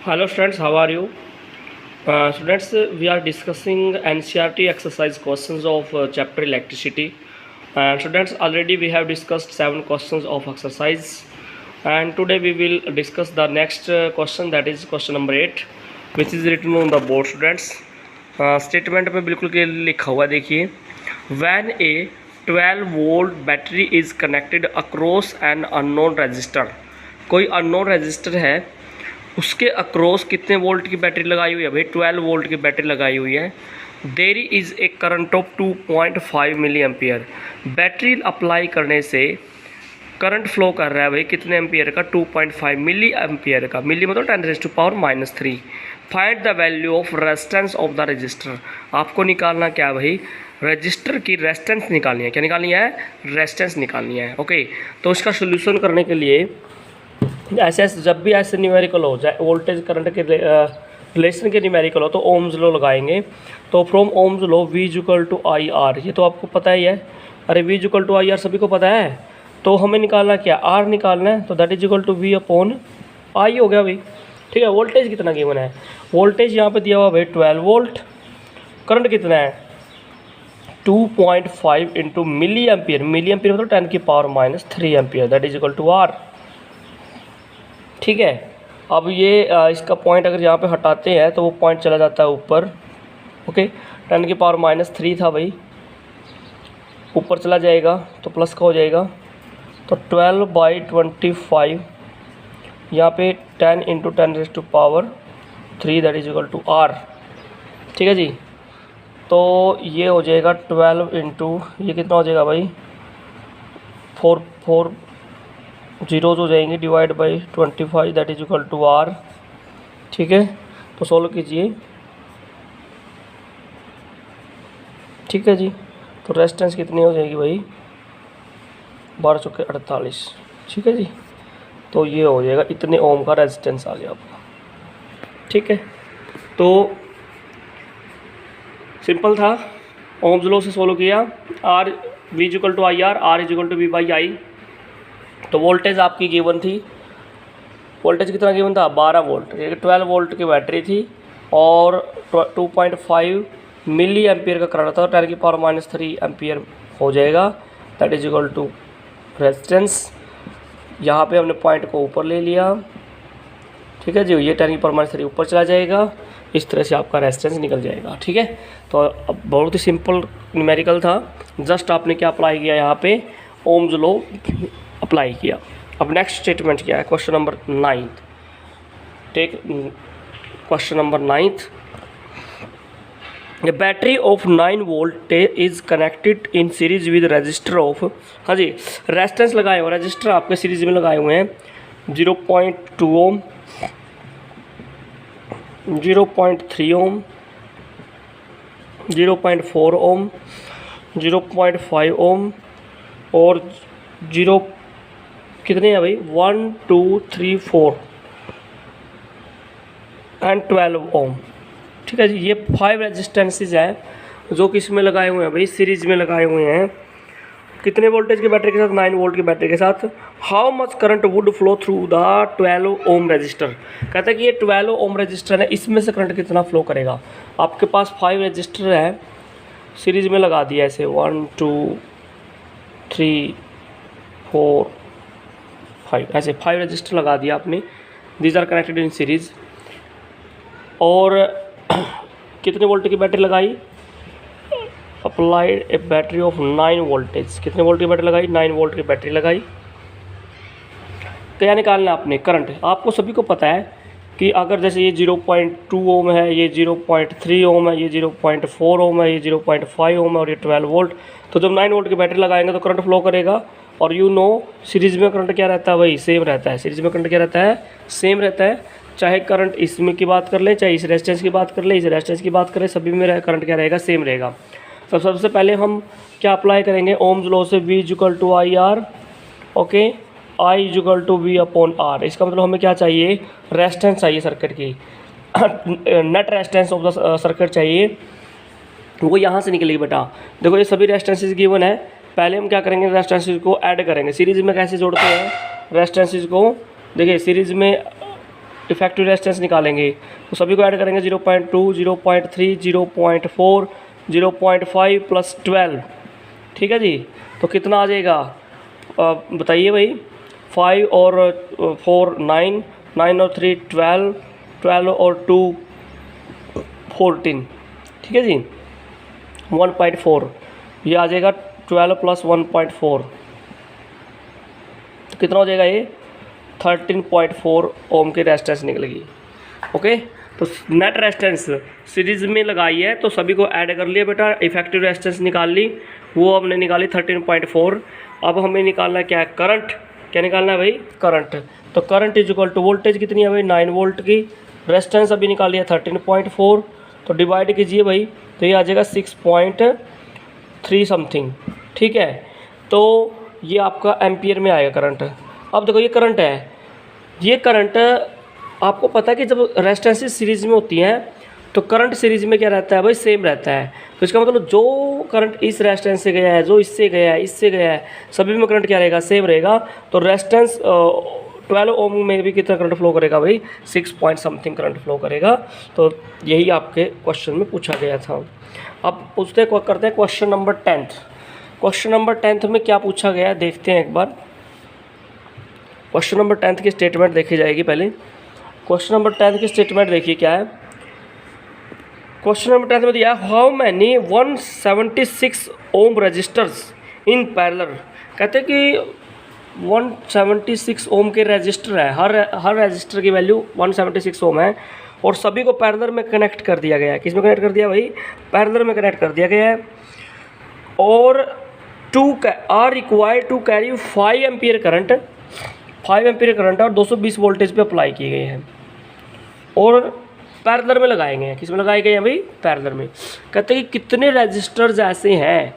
Hello students, how are you? Students, we are discussing NCERT exercise questions of chapter electricity. And students, already we have discussed 7 questions of exercise. And today we will discuss the next question, that is question number 8, which is written on the board. Students, statement में बिल्कुल clear लिखा हुआ देखिए. When a 12 volt battery is connected across an unknown resistor, कोई unknown register है, उसके across कितने volt की बैटरी लगाई हुई है भाई? 12 वोल्ट की बैटरी लगाई हुई है. There is a current of 2.5 milli ampere. Battery apply करने से करंट फ्लो कर रहा है भाई कितने एम्पियर का? 2.5 मिली एम्पियर का. मिली मतलब 10⁻⁻³ find the value of resistance of the register. आपको निकालना क्या भाई? रजिस्टर की रेजिस्टेंस निकालनी है. क्या निकालनी है? रेजिस्टेंस निकालनी है. ओके, तो इसका सोल्यूशन करने के लिए ऐसे जब भी ऐसे न्यूमेरिकल हो जाए, वोल्टेज करंट के रिलेशन के न्यूमेरिकल हो, तो ओम्स लॉ लगाएंगे. तो from Ohm's law V equal to I R, ये तो आपको पता ही है. अरे V equal to I R सभी को पता है. तो हमें निकालना क्या? R निकालना है. तो that is equal to V upon I हो गया भाई. ठीक है. वोल्टेज कितना गिवन है? वोल्टेज यहाँ पे दिया हुआ भाई 12 वोल्ट. करंट कितना है? 2.5 इंटू मिली एम्पियर. मिली एम्पियर मतलब 10⁻³ ampere. That is equal to R. ठीक है. अब ये इसका पॉइंट अगर यहाँ पे हटाते हैं तो वो पॉइंट चला जाता है ऊपर. ओके, 10⁻³ था भाई, ऊपर चला जाएगा तो प्लस का हो जाएगा. तो 12/25 यहाँ पे 10 into 10⁻³ that is equal to R. ठीक है जी. तो ये हो जाएगा 12 इंटू, ये कितना हो जाएगा भाई? 4 जीरोज हो जाएंगे, divide by 25 that is equal to R. ठीक है. तो सोल्व कीजिए. ठीक है जी. तो रेजिस्टेंस कितनी हो जाएगी भाई? 12 चौके 48. ठीक है जी. तो ये हो जाएगा, इतने ओम का रेजिस्टेंस आ गया आपका. ठीक है. तो सिंपल था, ओम्स लॉ से सोल्व किया. R V equal to I R, R is equal to V by I. तो वोल्टेज आपकी गिवन थी. वोल्टेज कितना गिवन था? 12 वोल्ट. 12 वोल्ट की बैटरी थी और 2.5 मिली एम्पियर का करंट था. 10⁻³ एम्पियर हो जाएगा. That is equal to resistance. यहाँ पे हमने पॉइंट को ऊपर ले लिया. ठीक है जी. ये 10⁻³ ऊपर चला जाएगा. इस तरह से आपका रेजिस्टेंस निकल जाएगा. ठीक है. तो अब बहुत ही सिंपल न्यूमेरिकल था. जस्ट आपने क्या अप्लाई किया? यहाँ पे ओम्स लॉ अप्लाई किया. अब नेक्स्ट स्टेटमेंट क्या है? Question number 9. Take question number 9. A battery of 9 volt is connected in series with resistor of, हाँ जी, रेजिस्टेंस लगाए हुए, रजिस्टर आपके सीरीज में लगाए हुए हैं. 0.2 ओम, 0.3 ओम, 0.4 ओम, 0.5 ओम और 0 कितने हैं भाई? 1 2 3 4 एंड 12 ओम. ठीक है जी. ये 5 रेजिस्टेंसेज हैं जो किस में लगाए हुए हैं भाई? सीरीज में लगाए हुए हैं. कितने वोल्टेज की बैटरी के साथ? 9 वोल्ट की बैटरी के साथ. How much current would flow through the 12 ohm resistor. कहता है कि ये 12 ओम रजिस्टर है, इसमें से करंट कितना फ्लो करेगा? आपके पास 5 रजिस्टर है, सीरीज में लगा दिया ऐसे 1 2 3 4 5, ऐसे 5 रजिस्टर लगा दिया आपने. These are connected in series. और कितने वोल्ट की बैटरी लगाई? Applied a battery of 9 voltage. कितने वोल्ट की बैटरी लगाई? 9 वोल्ट की बैटरी लगाई. क्या निकालना है आपने? करंट. आपको सभी को पता है कि अगर जैसे ये 0.2 ओम है, ये 0.3 ओम है, ये 0.4 ओम है, ये 0.5 ओम है और ये 12 वोल्ट. तो जब 9 वोल्ट की बैटरी लगाएंगे तो करंट फ्लो करेगा. और यू नो सीरीज में करंट क्या रहता है भाई? सेम रहता है. सीरीज में करंट क्या रहता है? सेम रहता है. चाहे करंट इसमें की बात कर ले, चाहे इस रेजिस्टेंस की बात कर ले, इस रेजिस्टेंस की बात करें, सभी में करंट क्या रहेगा? सेम रहेगा. तो सबसे पहले हम क्या अप्लाई करेंगे? ओम्स लॉ से V equal to I R. Okay, I equal to V upon R. इसका मतलब हमें क्या चाहिए? रेजिस्टेंस चाहिए सर्किट की. Net resistance of the circuit चाहिए. वो यहाँ से निकलेगी बेटा. देखो ये सभी रेजिस्टेंसेज गिवन है. पहले हम क्या करेंगे? रेजिस्टेंसेज को ऐड करेंगे. सीरीज में कैसे जोड़ते हैं रेजिस्टेंसेज को? देखिए सीरीज में इफेक्टिव रेजिस्टेंस निकालेंगे तो सभी को ऐड करेंगे 0.2, 0.3, 0.4, 0.5 प्लस 12। ठीक है जी, तो कितना आ जाएगा बताइए भाई। 5 और 4 9, 9 और 3 12, 12 और 2 14। ठीक है जी, 1.4 ये आ जाएगा 12 प्लस 1.4 तो कितना हो जाएगा ये 13.4 ओम की रेजिस्टेंस निकलेगी। ओके, तो नेट रेजिस्टेंस सीरीज में लगाई है तो सभी को ऐड कर लिया बेटा, इफेक्टिव रेजिस्टेंस निकाल ली, वो हमने निकाली 13.4। अब हमें निकालना क्या है, करंट। क्या निकालना है भाई, करंट। तो current is equal to voltage कितनी है भाई 9 वोल्ट की, रेजिस्टेंस अभी निकाली है 13.4, तो डिवाइड कीजिए भाई तो ये आ जाएगा 6.3 समथिंग। ठीक है, तो ये आपका एम्पियर में आएगा करंट। अब देखो ये करंट है, ये करंट आपको पता है कि जब रेजिस्टेंसेस सीरीज में होती हैं तो करंट सीरीज में क्या रहता है भाई, सेम रहता है। तो इसका मतलब जो करंट इस रेजिस्टेंस से गया है, जो इससे गया है, इससे गया है, सभी में करंट क्या रहेगा, सेम रहेगा। तो रेजिस्टेंस 12 ओम में भी कितना करंट फ्लो करेगा भाई, 6 पॉइंट समथिंग करंट फ्लो करेगा। तो यही आपके क्वेश्चन में पूछा गया था। अब करते हैं question number 10th। Question number 10th में क्या पूछा गया है देखते हैं एक बार। क्वेश्चन नंबर 10th की स्टेटमेंट देखी जाएगी पहले। क्वेश्चन नंबर 10th की स्टेटमेंट देखिए क्या है। क्वेश्चन नंबर 10th में दिया है how many 176 ohm resistors in parallel. कहते हैं कि 176 ओम के रजिस्टर है, हर रजिस्टर की वैल्यू 176 ओम है और सभी को पैरेलल में कनेक्ट कर दिया गया है। किस में कनेक्ट कर दिया भाई, पैरेलल में कनेक्ट कर दिया गया है। और are required to carry 5 ampere current, 5 ampere current और 220 वोल्टेज पे अप्लाई किए गए हैं और पैरेलल में लगाए गए हैं। किस में लगाए गए हैं भाई, पैरेलल में। कहते हैं कि कितने रजिस्टर्स ऐसे हैं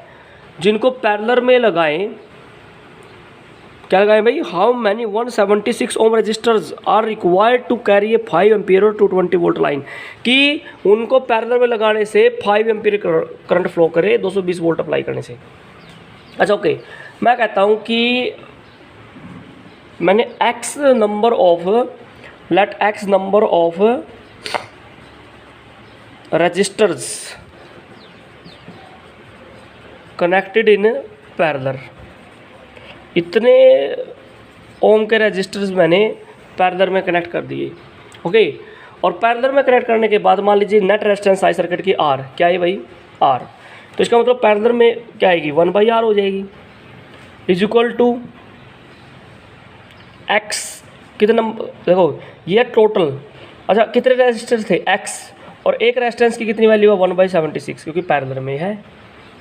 जिनको पैरेलल में लगाएं, क्या लगाएं भाई, how many 176 ohm resistors are required to carry a 5 ampere और 220 वोल्ट लाइन, कि उनको पैरेलल में लगाने से 5 एम्पियर करंट फ्लो करे 220 वोल्ट अप्लाई करने से। अच्छा ओके, मैं कहता हूँ कि मैंने x number of resistors connected in parallel, इतने ओम के रजिस्टर्स मैंने पैरेलल में कनेक्ट कर दिए। ओके, और पैरेलल में कनेक्ट करने के बाद मान लीजिए नेट रेजिस्टेंस आई सर्किट की R, क्या है भाई, R। तो इसका मतलब पैरेलल में क्या आएगी, 1/R हो जाएगी, इज इक्वल टू x कितना, देखो ये टोटल, अच्छा कितने रेजिस्टर थे x, और एक रेजिस्टेंस की कितनी वैल्यू है 1/76 क्योंकि पैरेलल में है।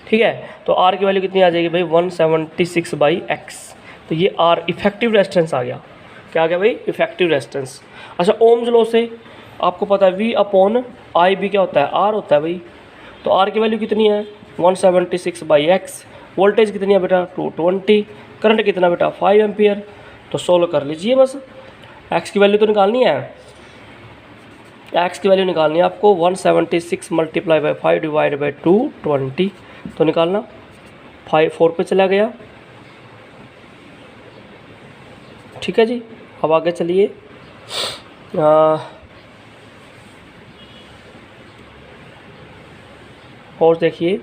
ठीक है, तो R की वैल्यू कितनी आ जाएगी भाई 176/x। तो ये R इफेक्टिव रेजिस्टेंस आ गया। क्या आ गया भाई, इफेक्टिव रेजिस्टेंस। अच्छा ओम्स लॉ से आपको पता है V/I क्या होता है, R होता है भाई। तो R की वैल्यू कितनी है 176/x, वोल्टेज कितनी है बेटा 220, करंट कितना बेटा 5 एम्पियर। तो सोल्व कर लीजिए बस, x की वैल्यू तो निकालनी है, x की वैल्यू निकालनी है आपको 176 मल्टीप्लाई बाई 5 डिवाइड बाई 220, तो निकालना 4 पे चला गया। ठीक है जी, अब आगे चलिए। और देखिए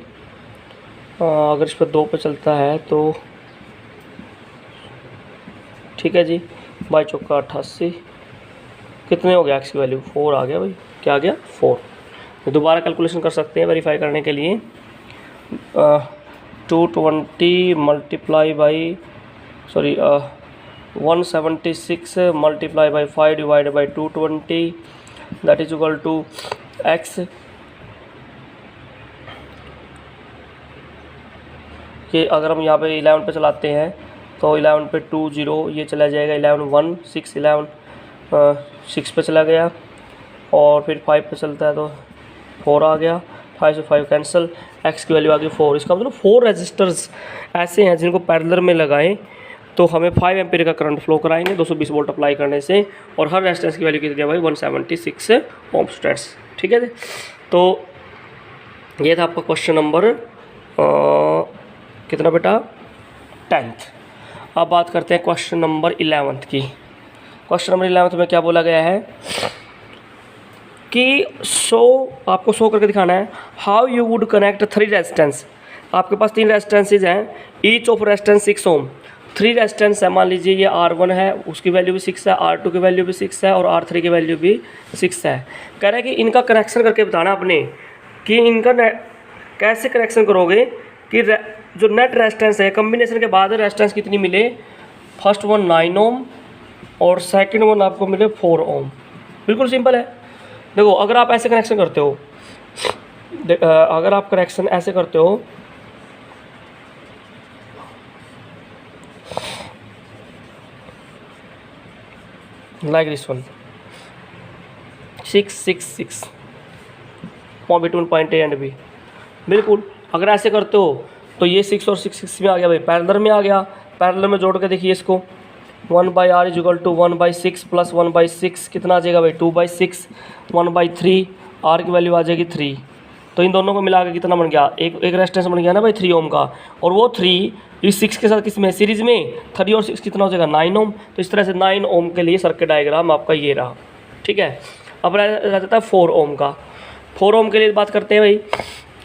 अगर इस पर 2 पे चलता है तो ठीक है जी, 22 चौका 88, कितने हो गया x की वैल्यू 4 आ गया भाई, क्या आ गया 4। दोबारा कैलकुलेशन कर सकते हैं वेरीफाई करने के लिए। 220 multiply by 176 multiply by 5 divide by 220 that is equal to x। कि अगर हम यहाँ पे 11 पे चलाते हैं तो 11 पे 2 0 ये चला जाएगा, 11 1 6 11 6 पे चला गया, और फिर 5 पे चलता है तो 4 आ गया, 5 से 5 कैंसिल, x की वैल्यू आ गई 4। इसका मतलब 4 रजिस्टर्स ऐसे हैं जिनको पैरेलल में लगाएं तो हमें 5 एम्पीयर का करंट फ्लो कराएंगे 220 वोल्ट अप्लाई करने से, और हर रेजिस्टेंस की वैल्यू कितनी है भाई 176 ओम स्टेट्स। ठीक है जी, तो ये था आपका क्वेश्चन नंबर कितना बेटा 10th। अब बात करते हैं क्वेश्चन नंबर 11th की। क्वेश्चन नंबर 11 में क्या बोला गया है कि आपको शो करके दिखाना है how you would connect 3 resistance. आपके पास 3 रेजिस्टेंसेज हैं, each of resistance 6 ohm. 3 resistance है, मान लीजिए ये R1 है, उसकी वैल्यू भी 6 है, R2 की वैल्यू भी 6 है और R3 की वैल्यू भी 6 है। कह रहा है कि इनका कनेक्शन करके बताना आपने कि इनका कैसे कनेक्शन करोगे कि जो नेट रेजिस्टेंस है कम्बिनेशन के बाद रेजिस्टेंस कितनी मिले। फर्स्ट वन 9 ओम और सेकंड वन आपको मिले 4 ओम। बिल्कुल सिंपल है। देखो अगर आप ऐसे कनेक्शन करते हो, अगर आप कनेक्शन ऐसे करते हो like this one 6 6 6 between point A and B. बिल्कुल अगर ऐसे करते हो तो ये 6 और 6 6 में आ गया भाई, पैरेलल में आ गया। पैरेलल में जोड़ के देखिए इसको 1/r is equal to 1/6 plus 1/6 कितना आ जाएगा भाई 2/6 1/3 r की वैल्यू आ जाएगी 3। तो इन दोनों को मिला के कितना बन गया, एक रेजिस्टेंस बन गया ना भाई 3 ओम का। और वो 3 इस 6 के साथ किस में सीरीज में 3 और 6 कितना हो जाएगा 9 ओम। तो इस तरह से 9 ओम के लिए सर्किट डायग्राम आपका ये रहा। ठीक है, अब रह जाता है 4 ओम का। 4 ओम के लिए बात करते हैं भाई,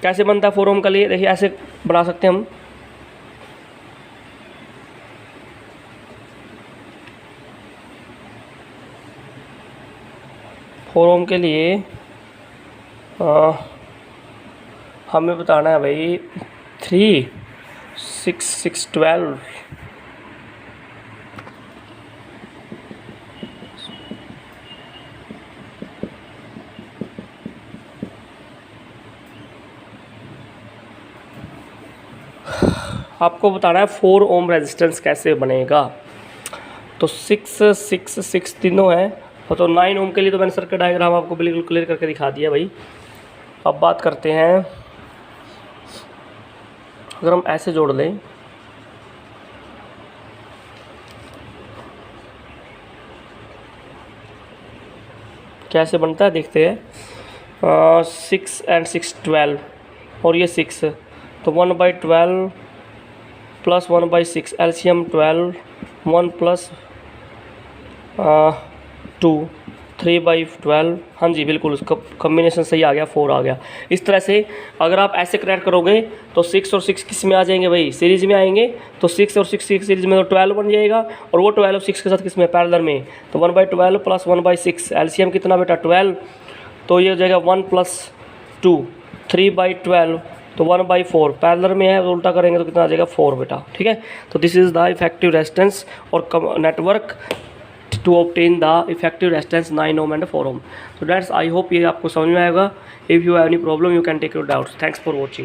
कैसे बनता है 4 ओम के लिए। देखिए ऐसे बना सकते हैं हम, फोर ओम के लिए हमें बताना है भाई 3 6 6 12 आपको बताना है 4 ओम रेजिस्टेंस कैसे बनेगा। तो 6 6 6 तीनों है, तो 9 ओम के लिए तो मैंने सर्किट डायग्राम आपको बिल्कुल क्लियर करके दिखा दिया भाई। अब बात करते हैं, अगर हम ऐसे जोड़ लें कैसे बनता है देखते हैं। 6 and 6 12 और ये 6, तो 1/12 प्लस 1/6 एलसीएम 12 1 प्लस 2 3/12। हाँ जी बिल्कुल, उसका कम्बिनेशन सही आ गया, 4 आ गया। इस तरह से अगर आप ऐसे कनेक्ट करोगे तो 6 और 6 किस में आ जाएंगे भाई, सीरीज में आएंगे। तो 6 और 6 की सीरीज में तो 12 बन जाएगा, और वो 12 6 के साथ किस में पैरेलल में। तो 1/12 प्लस 1/6 एलसीएम कितना बेटा 12, तो ये हो जाएगा 1 प्लस 2 3/12 तो 1/4 पैरेलल में है, तो उल्टा करेंगे तो कितना आ जाएगा 4 बेटा। ठीक है, तो this is the effective resistance और network to obtain the effective resistance 9 ohm and 4 ohm. So that's I hope ये आपको समझ में आएगा. If you have any problem you can take your doubts. Thanks for watching.